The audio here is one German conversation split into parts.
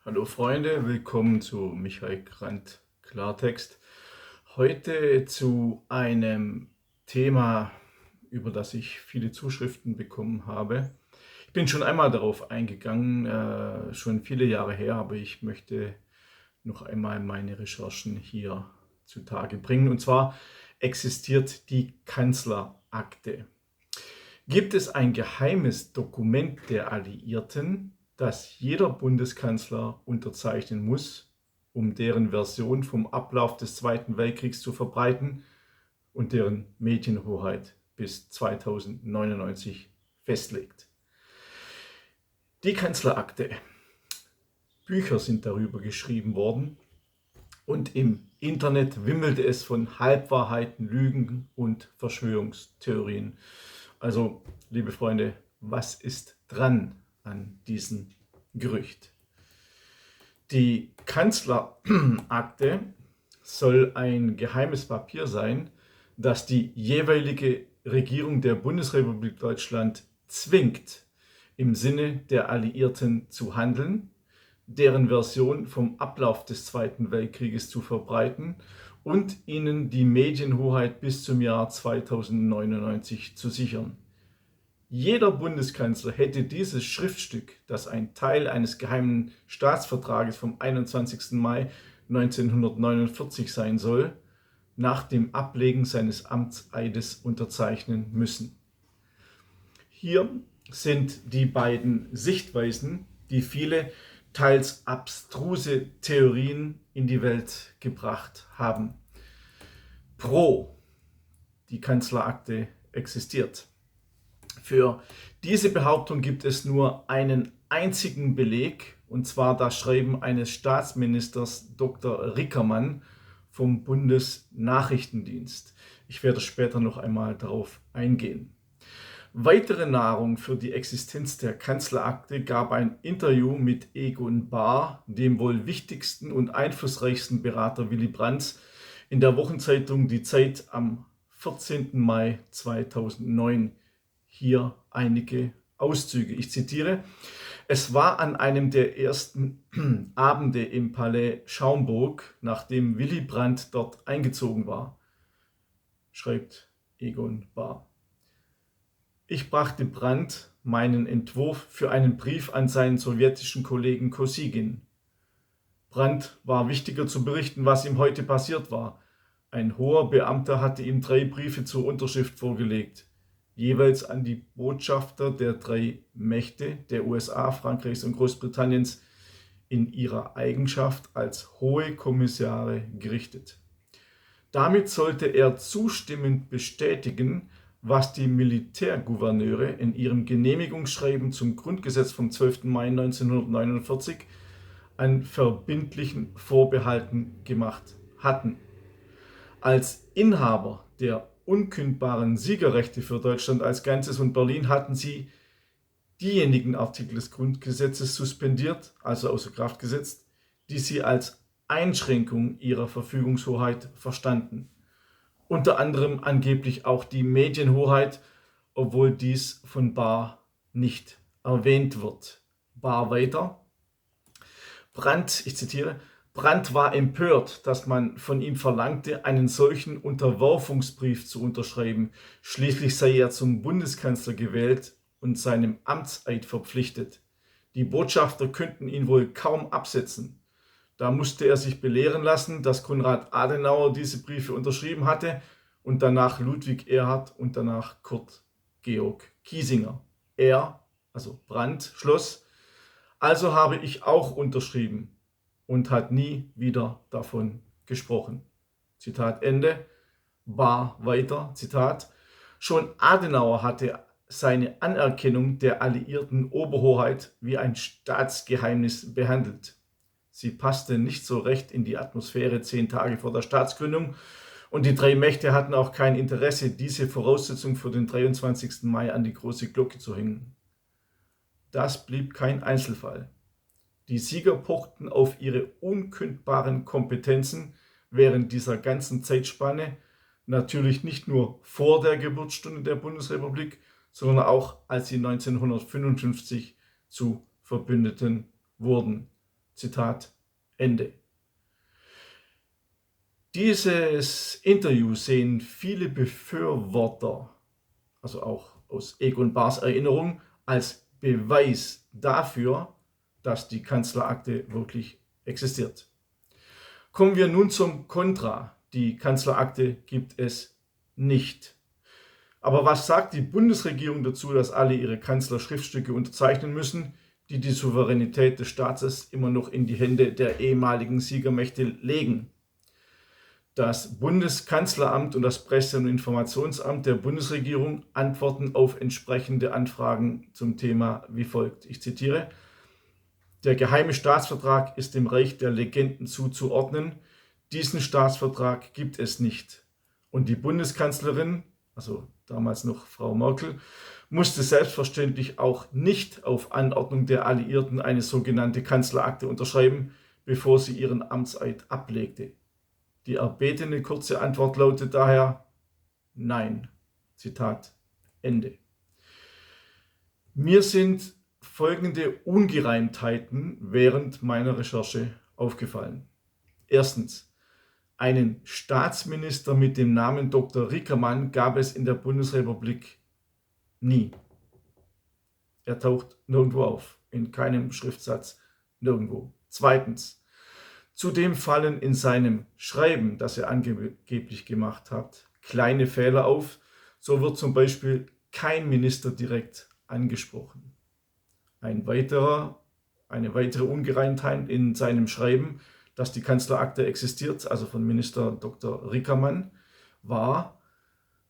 Hallo Freunde, willkommen zu Michael Grant Klartext. Heute zu einem Thema, über das ich viele Zuschriften bekommen habe. Ich bin schon einmal darauf eingegangen, schon viele Jahre her, aber ich möchte noch einmal meine Recherchen hier zutage bringen. Und zwar existiert die Kanzlerakte. Gibt es ein geheimes Dokument der Alliierten, das jeder Bundeskanzler unterzeichnen muss, um deren Version vom Ablauf des Zweiten Weltkriegs zu verbreiten und deren Medienhoheit bis 2099 festlegt? Die Kanzlerakte. Bücher sind darüber geschrieben worden und im Internet wimmelte es von Halbwahrheiten, Lügen und Verschwörungstheorien. Also, liebe Freunde, was ist dran an diesem Gerücht? Die Kanzlerakte soll ein geheimes Papier sein, das die jeweilige Regierung der Bundesrepublik Deutschland zwingt, im Sinne der Alliierten zu handeln, deren Version vom Ablauf des Zweiten Weltkrieges zu verbreiten und ihnen die Medienhoheit bis zum Jahr 2099 zu sichern. Jeder Bundeskanzler hätte dieses Schriftstück, das ein Teil eines geheimen Staatsvertrages vom 21. Mai 1949 sein soll, nach dem Ablegen seines Amtseides unterzeichnen müssen. Hier sind die beiden Sichtweisen, die viele teils abstruse Theorien in die Welt gebracht haben. Pro, die Kanzlerakte existiert. Für diese Behauptung gibt es nur einen einzigen Beleg, und zwar das Schreiben eines Staatsministers Dr. Rickermann vom Bundesnachrichtendienst. Ich werde später noch einmal darauf eingehen. Weitere Nahrung für die Existenz der Kanzlerakte gab ein Interview mit Egon Bahr, dem wohl wichtigsten und einflussreichsten Berater Willy Brandts, in der Wochenzeitung Die Zeit am 14. Mai 2009. Hier einige Auszüge. Ich zitiere: Es war an einem der ersten Abende im Palais Schaumburg, nachdem Willy Brandt dort eingezogen war, schreibt Egon Bahr. Ich brachte Brandt meinen Entwurf für einen Brief an seinen sowjetischen Kollegen Kosygin. Brandt war wichtiger zu berichten, was ihm heute passiert war. Ein hoher Beamter hatte ihm 3 Briefe zur Unterschrift vorgelegt, jeweils an die Botschafter der 3 Mächte, der USA, Frankreichs und Großbritanniens, in ihrer Eigenschaft als Hohe Kommissare gerichtet. Damit sollte er zustimmend bestätigen, was die Militärgouverneure in ihrem Genehmigungsschreiben zum Grundgesetz vom 12. Mai 1949 an verbindlichen Vorbehalten gemacht hatten. Als Inhaber der unkündbaren Siegerrechte für Deutschland als Ganzes und Berlin hatten sie diejenigen Artikel des Grundgesetzes suspendiert, also außer Kraft gesetzt, die sie als Einschränkung ihrer Verfügungshoheit verstanden. Unter anderem angeblich auch die Medienhoheit, obwohl dies von Bahr nicht erwähnt wird. Bahr weiter: Brandt, ich zitiere, Brandt war empört, dass man von ihm verlangte, einen solchen Unterwerfungsbrief zu unterschreiben. Schließlich sei er zum Bundeskanzler gewählt und seinem Amtseid verpflichtet. Die Botschafter könnten ihn wohl kaum absetzen. Da musste er sich belehren lassen, dass Konrad Adenauer diese Briefe unterschrieben hatte und danach Ludwig Erhard und danach Kurt Georg Kiesinger. Er, also Brandt, schloss: Also habe ich auch unterschrieben, und hat nie wieder davon gesprochen. Zitat Ende. Bahr weiter, Zitat: Schon Adenauer hatte seine Anerkennung der alliierten Oberhoheit wie ein Staatsgeheimnis behandelt. Sie passte nicht so recht in die Atmosphäre 10 Tage vor der Staatsgründung, und die 3 Mächte hatten auch kein Interesse, diese Voraussetzung für den 23. Mai an die große Glocke zu hängen. Das blieb kein Einzelfall. Die Sieger pochten auf ihre unkündbaren Kompetenzen während dieser ganzen Zeitspanne, natürlich nicht nur vor der Geburtsstunde der Bundesrepublik, sondern auch als sie 1955 zu Verbündeten wurden. Zitat Ende. Dieses Interview sehen viele Befürworter, also auch aus Egon Bahrs Erinnerung, als Beweis dafür, dass die Kanzlerakte wirklich existiert. Kommen wir nun zum Kontra. Die Kanzlerakte gibt es nicht. Aber was sagt die Bundesregierung dazu, dass alle ihre Kanzler Schriftstücke unterzeichnen müssen, die die Souveränität des Staates immer noch in die Hände der ehemaligen Siegermächte legen? Das Bundeskanzleramt und das Presse- und Informationsamt der Bundesregierung antworten auf entsprechende Anfragen zum Thema wie folgt. Ich zitiere: Der geheime Staatsvertrag ist dem Reich der Legenden zuzuordnen. Diesen Staatsvertrag gibt es nicht. Und die Bundeskanzlerin, also damals noch Frau Merkel, musste selbstverständlich auch nicht auf Anordnung der Alliierten eine sogenannte Kanzlerakte unterschreiben, bevor sie ihren Amtseid ablegte. Die erbetene kurze Antwort lautet daher Nein. Zitat Ende. Mir sind folgende Ungereimtheiten während meiner Recherche aufgefallen. Erstens: Einen Staatsminister mit dem Namen Dr. Rickermann gab es in der Bundesrepublik nie. Er taucht nirgendwo auf, in keinem Schriftsatz, nirgendwo. Zweitens: Zudem fallen in seinem Schreiben, das er angeblich gemacht hat, kleine Fehler auf. So wird zum Beispiel kein Minister direkt angesprochen. Eine weitere Ungereimtheit in seinem Schreiben, dass die Kanzlerakte existiert, also von Minister Dr. Rickermann, war: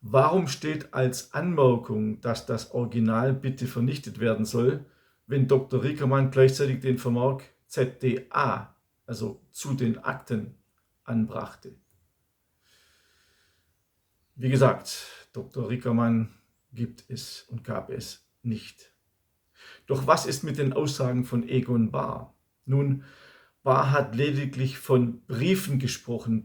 Warum steht als Anmerkung, dass das Original bitte vernichtet werden soll, wenn Dr. Rickermann gleichzeitig den Vermerk ZDA, also zu den Akten, anbrachte? Wie gesagt, Dr. Rickermann gibt es und gab es nicht. Doch was ist mit den Aussagen von Egon Bahr? Nun, Bahr hat lediglich von Briefen gesprochen,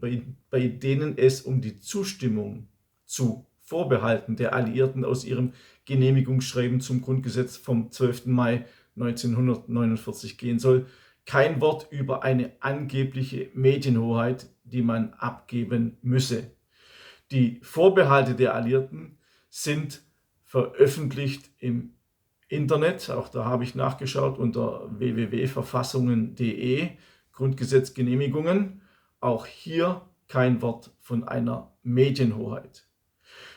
bei denen es um die Zustimmung zu Vorbehalten der Alliierten aus ihrem Genehmigungsschreiben zum Grundgesetz vom 12. Mai 1949 gehen soll. Kein Wort über eine angebliche Medienhoheit, die man abgeben müsse. Die Vorbehalte der Alliierten sind veröffentlicht im Internet, auch da habe ich nachgeschaut unter www.verfassungen.de, Grundgesetzgenehmigungen. Auch hier kein Wort von einer Medienhoheit.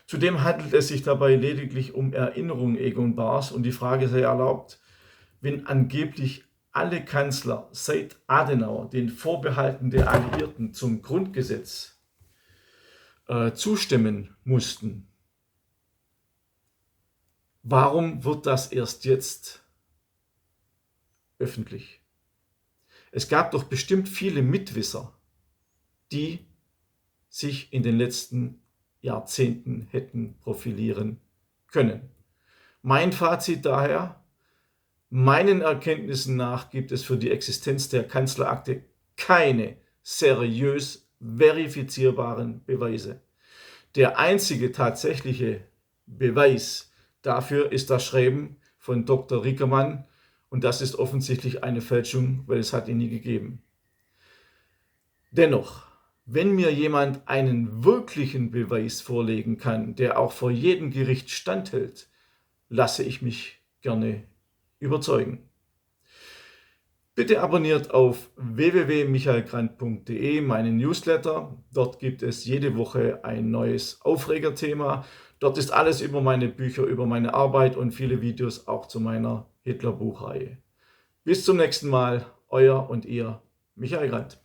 Zudem handelt es sich dabei lediglich um Erinnerungen Egon Bahrs und die Frage sei erlaubt: Wenn angeblich alle Kanzler seit Adenauer den Vorbehalten der Alliierten zum Grundgesetz zustimmen mussten, warum wird das erst jetzt öffentlich? Es gab doch bestimmt viele Mitwisser, die sich in den letzten Jahrzehnten hätten profilieren können. Mein Fazit daher: Meinen Erkenntnissen nach gibt es für die Existenz der Kanzlerakte keine seriös verifizierbaren Beweise. Der einzige tatsächliche Beweis dafür ist das Schreiben von Dr. Rickermann, und das ist offensichtlich eine Fälschung, weil es hat ihn nie gegeben. Dennoch, wenn mir jemand einen wirklichen Beweis vorlegen kann, der auch vor jedem Gericht standhält, lasse ich mich gerne überzeugen. Bitte abonniert auf www.michaelgrant.de meinen Newsletter. Dort gibt es jede Woche ein neues Aufregerthema. Dort ist alles über meine Bücher, über meine Arbeit und viele Videos auch zu meiner Hitler-Buchreihe. Bis zum nächsten Mal, euer und ihr Michael Grant.